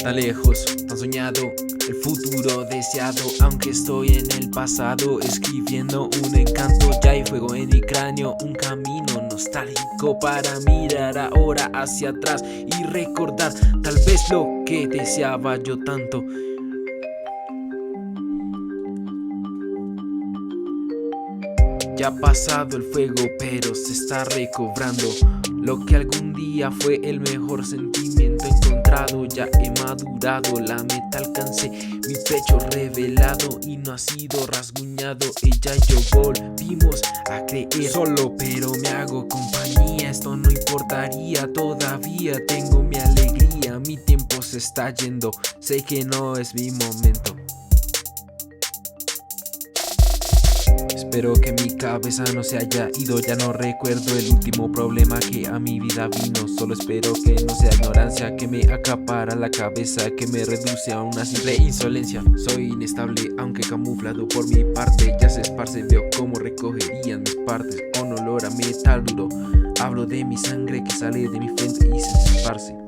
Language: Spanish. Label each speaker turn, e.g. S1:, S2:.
S1: Tan lejos, tan soñado, el futuro deseado. Aunque estoy en el pasado, escribiendo un encanto. Ya hay fuego en mi cráneo, un camino nostálgico para mirar ahora hacia atrás y recordar tal vez lo que deseaba yo tanto. Ya ha pasado el fuego, pero se está recobrando lo que algún día fue el mejor sentimiento encontrado. Ya he madurado, la meta alcancé, mi pecho revelado y no ha sido rasguñado. Ella y yo volvimos a creer solo, pero me hago compañía. Esto no importaría, todavía tengo mi alegría. Mi tiempo se está yendo, sé que no es mi momento. Espero que mi cabeza no se haya ido, ya no recuerdo el último problema que a mi vida vino. Solo espero que no sea ignorancia que me acapara la cabeza, que me reduce a una simple insolencia. Soy inestable aunque camuflado por mi parte, ya se esparce, veo cómo recogerían mis partes con olor a metal duro. Hablo de mi sangre que sale de mi frente y se esparce.